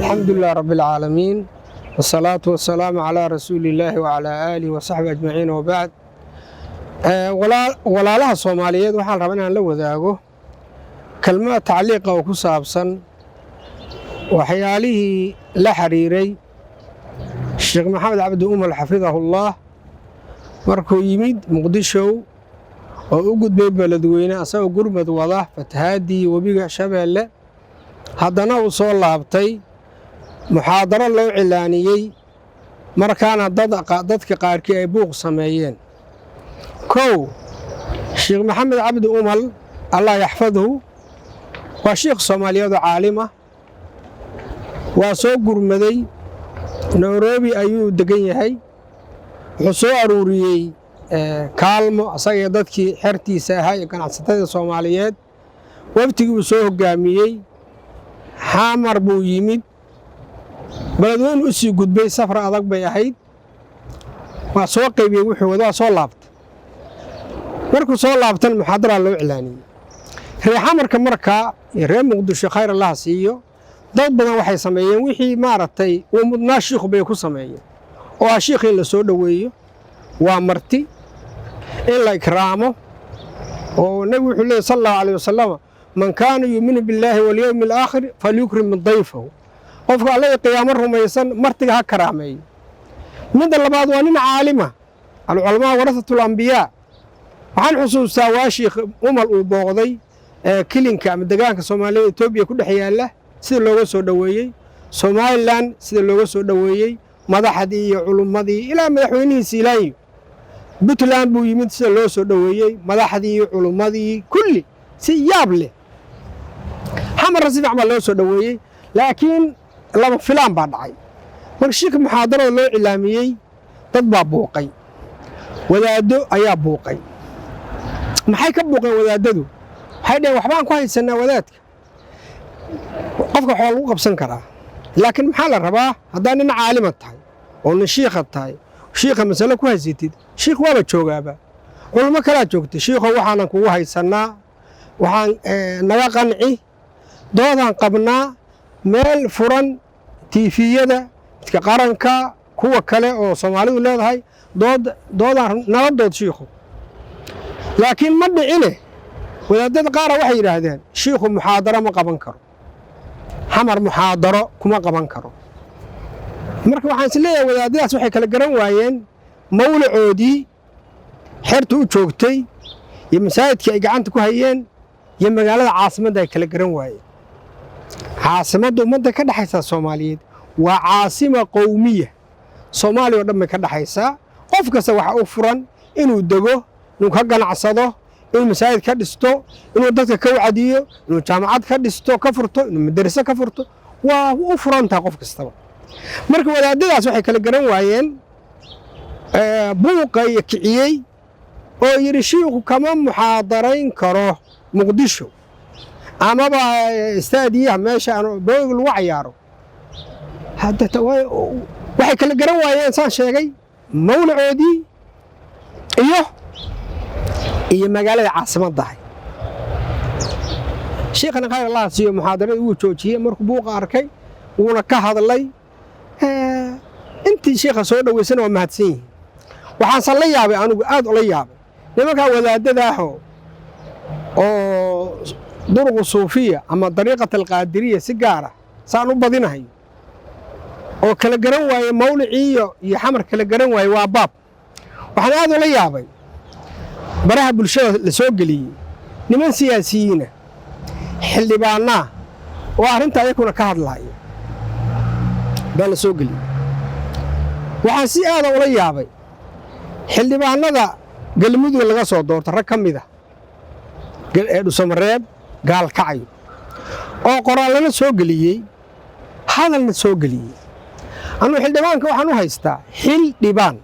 الحمد لله رب العالمين والصلاة والسلام على رسول الله وعلى آله وصحبه أجمعين وبعد walaalaha Soomaaliyeed waxaan rabaa inaan la wadaago kalmad tacliiq oo ku saabsan waxyaalihii la xiriiray Sheekh Maxamed Cabdi Umal xafidahullah markuu yimid Muqdisho oo u gudbay beledweyne asagoo gurmad wada fatahaadii wabiga Shabeelle haddana uu soo laabtay muxaadaro loo cilaaniyay markaana dadka qaarkii ay buuq sameeyeen kow Sheekh Maxamed Cabdi Umal Allah yaxfadhu waa sheekh Soomaaliyeed caalim ah waa soo gurmaday Nairobi ayuu degan yahay wuxuu soo aruuriyay kaalmo asaga dadkii xertiisa ahaa ee ganacsatada Soomaaliyeed waqtigii uu soo hogaamiyay xamar buu yimid beledweyne u sii gudbay safar adag bay ahayd waa soo qaybiyay wuxuu wada soo laabtay markuu soo laabtan muxaadara loo cilaaniyay reexamarka markaa reer Muqdisho khayr Allah siiyo dad badan waxay sameeyeen wixii maaragtay uu mudnaa sheekhu bay ku sameeyeen oo sheekhi la soo dhaweeyo waa marti in la ikraamo oo nabi wuxuu leeyahay sallallahu alayhi wasallam man kaana yu'minu billahi wal yawmil aakhir falyukrim dayfahu qofka Allah qiyaamar rumaysan martiga ha karaameeyo mid labaad waa nin caalima al-ulama warasatul anbiya waxaan xusuustaa waa Sheekh Umal uu booqday kilinka ama deegaanka Soomaaliyeed Itoobiya ku dhex yaala sida looga soo dhaweeyay Somaliland sida looga soo dhaweeyay madaxdii iyo culumadii ilaa madaxweynihiisa ilaayo Puntland buu yimid sida loo soo dhaweeyay madaxdii iyo culumadii kulli si yaab leh xamar si fiican loo soo dhaweeyay laakiin laba filaan baa dhacay markii sheekh muxaadarada loo cilaamiyay dad baa buuqay wadaado ayaa buuqay maxay ka buuqeen wadaadadu waxay dhaheen waxbaan ku haysanaa wadaadka qofka waxa lagu qabsan karaa laakiin maxaa la rabaa haddii nin caalima tahay oo nin sheekh tahay sheekha mas'ala ku haysatid sheekh waaba joogaaba culimo kala joogtay sheekho waxaan kugu haysanaa waxaan naga qanci doodaan qabnaa meel furan tiifiyada dadka qaranka kuwa kale oo Soomaalidu leedahay doodaan nabadood sheekhu laakiin ma dhicine wadaadada qaar waxay yiraahdeen sheekhu muxaadaro ma qaban karo xamar muxaadaro kuma qaban karo marka waxaan isleeyahay wadaadadaas waxay kala garan waayeen mawlacoodii xertu u joogtay iyo masaajidkii ay gacanta ku hayeen iyo magaalada caasimadda ay kala garan waayeen caasimadda ummadda ka dhaxaysa Soomaaliyeed waa caasima qowmiya Soomaaliya oo dhan ka dhaxaysa qof kasta waxa uu furan inuu dego inuu ka ganacsado inuu masaajid ka dhisto inuu dadka ka wacdiyo inuu jaamacad ka dhisto ka furto inuu madrasa ka furto waa u furanta qof kasta marka wadaadadaas waxay kala garan waayeen buuqa iyo kiciyay oo yiri sheekhu kama muxaadarayn karo Muqdisho ama ba istaadiyaha meesha aan boog lagu ciyaaro hadda waxay kala garan waayeen saan sheegay mawlacoodii iyo magaalada caasimadda ah sheekhana khayr Allah siiyo muxaadarada uu joojiyay markuu buuqa arkay uuna ka hadlay intii sheekha soo dhaweysana waa mahadsan yihiin waxaan la yaabay anigu aad ula yaabay nimanka wadaadada ah oo duruq suufiya ama dariiqada alqaadiriya si gaar ah saan u badinahay oo kala garan waayay mawliciyo iyo xamar kala garan waayay waa baab waxaan aad ula yaabay baraha bulshada la soo galiyay niman siyaasiyiin xildhibaana oo arinta ayaguna ka hadlaaya baa la soo galiyay waxaan si aad ula yaabay xildhibaanada galmudug laga soo doorto rag kamid ah Dhuusamareeb gaal kacayo oo qoraalana soo galiyay hadalna soo galiyay anu xildhibaanka waxaan u haystaa xil dhibaan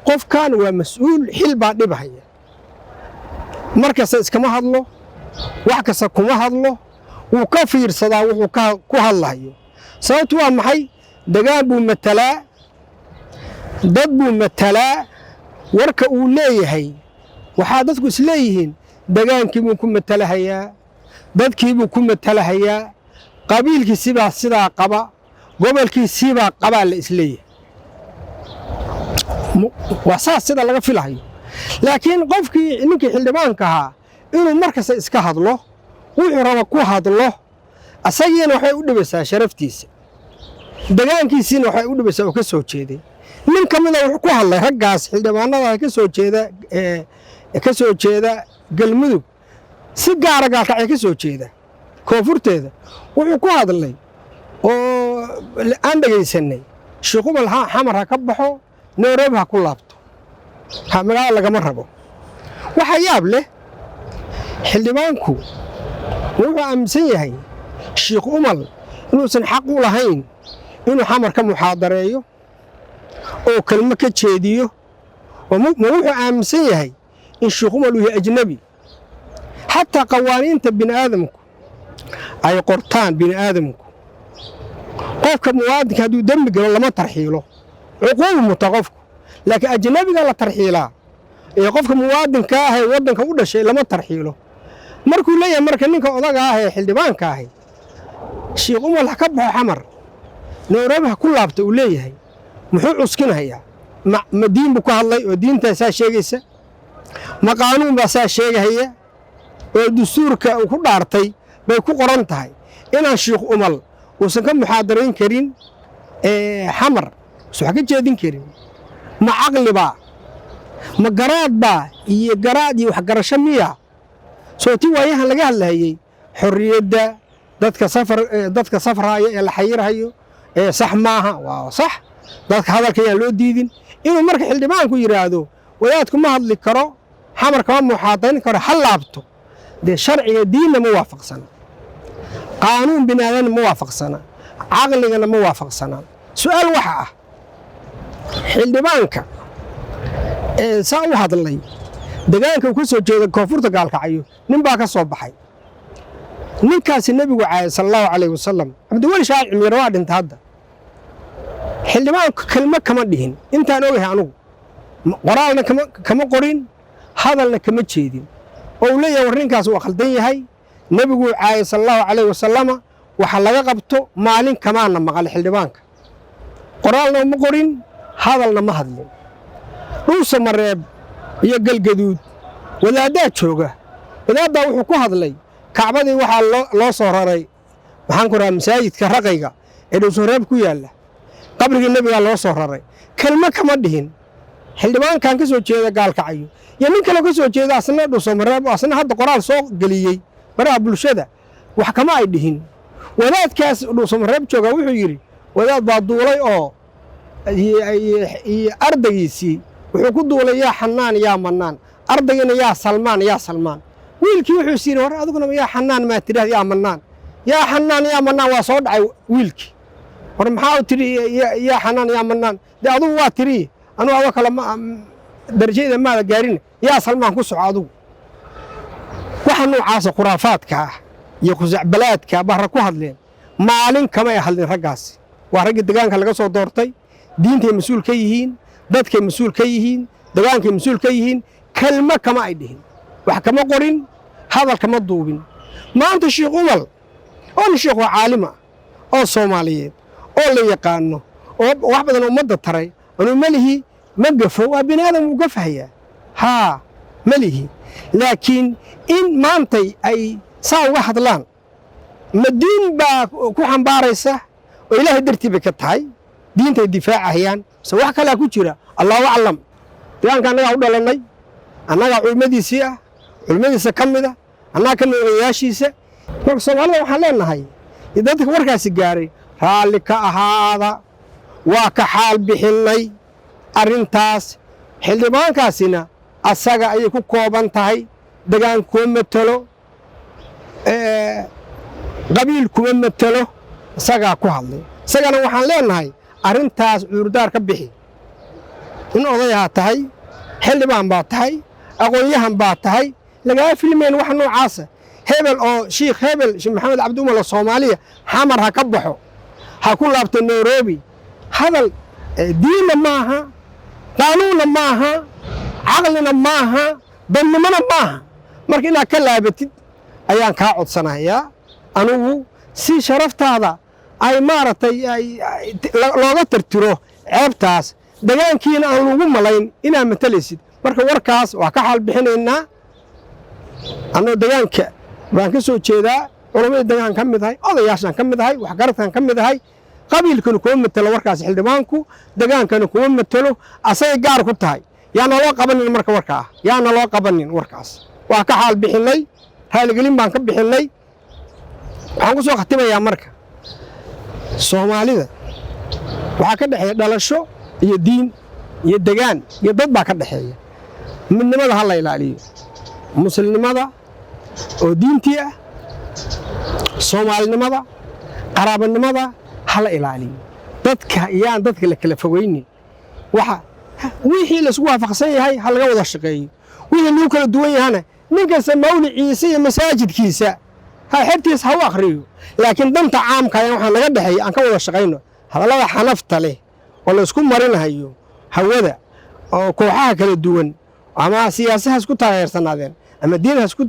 qofkan waa mas'uul xil baa dhibahaya markaas iskama hadlo wax kasta kuma hadlo wuu ka fiirsadaa wuxuu ku hadlayo sababtu waa maxay dagaan buu matalaa dad buu matalaa warka uu leeyahay waxaa dadku isleeyihiin degaankiibuu ku matalahayaa dadkiibuu ku matalahayaa qabiilkiisibaa sidaa qaba gobolkiisibaa qabaa la isleeyahay waa saas sida laga filahayo laakiin qofkii ninkii xildhibaanka ahaa inuu markasta iska hadlo wuxuu raba ku hadlo asagiina waxay u dhibaysaa sharaftiisa degaankiisiina waxay u dhibaysaa oo ka soo jeeday nin ka mida wuxuu ku hadlay raggaas xildhibaanada ka soo jeeda galmudug si gaara gaalkacyo ka soo jeeda koonfurteeda wuxuu ku hadlay oo aan dhegaysanay Sheekh Umal xamar ha ka baxo Nairobi ha ku laabto magaalada lagama rabo waxa yaab leh xildhibaanku wuxuu aaminsan yahay Sheekh Umal inuusan xaq u lahayn inuu xamar ka muxaadareeyo oo kalmo ka jeediyo wuxuu aaminsan yahay in Sheekh Umal uu yahay ajnabi حتى قوانين بني آدمك أي قرطان بني آدمك قفك موادك هدو دمك ولا ما ترحيله عقوبة متقفك لكن أجنبي قال ترحيله قفك موادك كاهي ودنك ودا شيء لما ترحيله مركو ليا مركو نينك أضاق هاي حلدبان كاهي Sheekh Umal حكبه حمر نوربها كلها بتقوليه هي محو عسكنها هي ما دين بكو الله ودين تسا شيغيسا ما قانون بسا شيغ oo dastuurka uu ku dhaartay bay ku qoran tahay inaan Sheekh Umal uusan ka muxaadarayn karin xamar soo ka jeedin karin ma aqli ba ma garaad ba iyo garaad iyo wax garasho miya soo tii waayahan laga hadlayay xorriyadda dadka safraaya ee la xayirayo sax maaha waa sax dadka hadalka aan loo diidin inuu marka xildhibaanku yiraahdo wadaadku ma hadli karo xamar kama muxaadarayn karo hal laabto ده شرعي دين موافق سنة قانون بناء موافق سنة عقلنا موافق سنة سؤال وحا حلدبانك ساو هذا اللي دقانك وكسو جيدا كوفورتا قالك عيو نمباك صوبحي نكاس النبي صلى الله عليه وسلم عبد ولي شاعر ميرواد انت هذا حلدبانك كلمة كما دهين انت نوغي عنو قرالنا كما قرين هذا لنا كما تشيدين أولية ورنكاس وخلدين هاي نبي صلى الله عليه وسلم وحلقة قبته مالين كمان مقال حلدبانك قرالنا ومقرين هذا لنا مهدلين روس مريب يقل قدود ولا دات شوقه ولا دا وحكو هذلي كعبدي وحا لو صهراري وحانكورها مساجد كرقيقة إدو صهراب كو يالا قبر النبي لو صهراري كلمة كما دهين حلدبان كان كسو جيدا قال كعيو يعني كلا كسو جيدا أصلا دو صمراب أصلا هذا قرآن سوق قليي برا بلشدة وحكما يدهين ولاد كاس دو صمراب جوغا وحو يري ولاد بعض دولي أردقيسي وحو كو دولي يا حنان يا منان أردقينا يا سلمان ويلكي وحو سيري ورا أدقنا يا حنان ما تريه يا منان يا حنان يا منان وصود ويلكي ورمحاو تري يا حنان يا منان دي أدو واتري أنا أوك لما درجة ما قارين يا سلمان كسر عضو وحنو عاص خرافات كا يخزع بلاد كا بحركو هذلين مالين كما يحلين رجاس ورجع دجان كلا صو دورتي دين تي مسؤول كيهين دت كي مسؤول كيهين دجان كي مسؤول كيهين كلمة كما عيدهين وحكما قرين هذا كما دوبين ما أنت شيخ أول أو شيخ عالمة أو صوماليين أو اللي يقانو أو واحد من المدة ترى أنه ملهي مقفه وبني آدم وقفه هي ها ملهي لكن إن ما أنت أي ساو واحد لان مدين با كوحن باريسة وإله درتي بكتهاي دين الدفاع أحيان سواء كلا كتيرة الله أعلم يعني كان يعود لنا أنا علمدي سيا علمدي سكمدة أنا كان ياشي سا فصل الله وحلنا هاي إذا تكبر كاسجاري هالك هذا وكحال بحلي أرنتاس حلبان كاسنا أساق أيكو كوبان تاي دقان كوم متلو قبيل كوم متلو أساقا كوهالي ساقنا وحان لين هاي أرنتاس عردار كبحي إن أضيها تاي حلبان با تاي أقوليهم با تاي لقاء فيلمين وحنو عاصة هبل أو شيخ هبل شيخ محمد عبد الله الصومالية حمر هكبحو هكون لابت نيروبي هذا دين معها قانون معها caqlina maaha dannimana maaha marka inaad ka laabatid ayaan kaa codsanayaa anugu si sharaftaada ay maaragtay looga tirtiro ceebtaas degaankiina aan lagu malayn inaad matalaysid marka warkaas waa ka xaal bixinaynaa annoo degaanka baan ka soo jeedaa culammada degaan ka mid ahay odayaashaan ka mid ahay waxgaradkaan ka mid ahay qabiilkana kuma matelo warkaas xildhibaanku degaankana kuma matelo asagay gaar ku tahay yaana loo qabanin marka warkaa yaana loo qabanin warkaas waa ka xaal bixinay raaligelin baan ka bixinay waxaan ku soo khatimayaa marka soomaalida waxaa ka dhexeeya dhalasho iyo diin iyo degaan iyo dad baa ka dhexeeya midnimada ha la ilaaliyo muslimnimada oo diintii ah soomaalinimada qaraabanimada ha la ilaaliyo dadka yaan dadka la kala fogeynin wixii laisku waafaqsan yahay ha laga wada shaqeeyo wixii lagu kala duwan yahana ninkasta mawliciisa iyo masaajidkiisa xertiisa ha u akhriyo laakiin danta caamka ayaan waxaa naga dhexeeya aan ka wada shaqayno hadallada xanafta leh oo laysku marinahayo hawada oo kooxaha kala duwan ama siyaasiha isku taageersanaadeen ama diinaha isku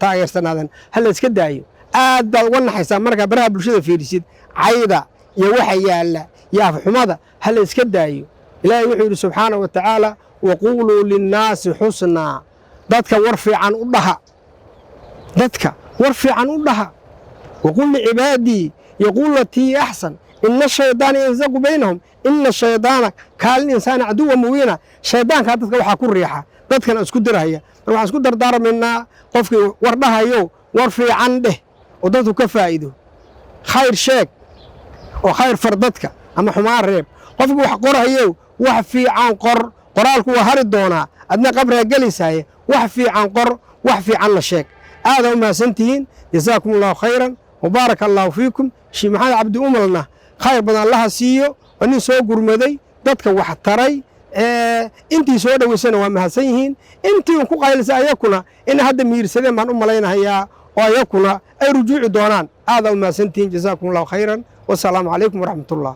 taageersanaadeen ha la iska daayo aad baad uga naxaysaa markaa baraha bulshada fiirisid cayda iyo waxa yaalla iyo afxumada ha la iska daayo ilaahay wuxuu yidhi subxaanahu wa tacaala waquuluu linnaasi xusnaa dadka war fiican u dhaha dadka war fiican u dhaha waqul licibaadii yaquul latii axsan ina ashaydaana yanzaqu baynahum ina ashaydaana kaalin insaana caduwa mubiina shaydaankaa dadka waxaa ku riixa dadkana isku dirahaya mar waxaan isku dardaarmaynaa qofkii war dhahayo war fiican dheh oo dadku ka faa'iido khayr sheeg oo khayr far dadka ama xumaan reeb qofkii wax qorahayo wax fiican qor qoraalku waa hari doonaa adna qabraa gelisaaye wax fiican qor wax fiican la sheeg aada u mahadsantihiin jasaakum allahu khayran wabaaraka allaahu fiikum sheekh maxamed cabdi umalna khayr badan allaha siiyo waa nin soo gurmaday dadka wax taray intii soo dhoweysana waa mahadsan yihiin intii ku qaylisay ayakuna in hadda miirsadeen baan u malaynahayaa oo ayakuna ay rujuuci doonaan aada u mahadsantihiin jasaakum allahu khayran wasalaamu calaykum waraxmatullah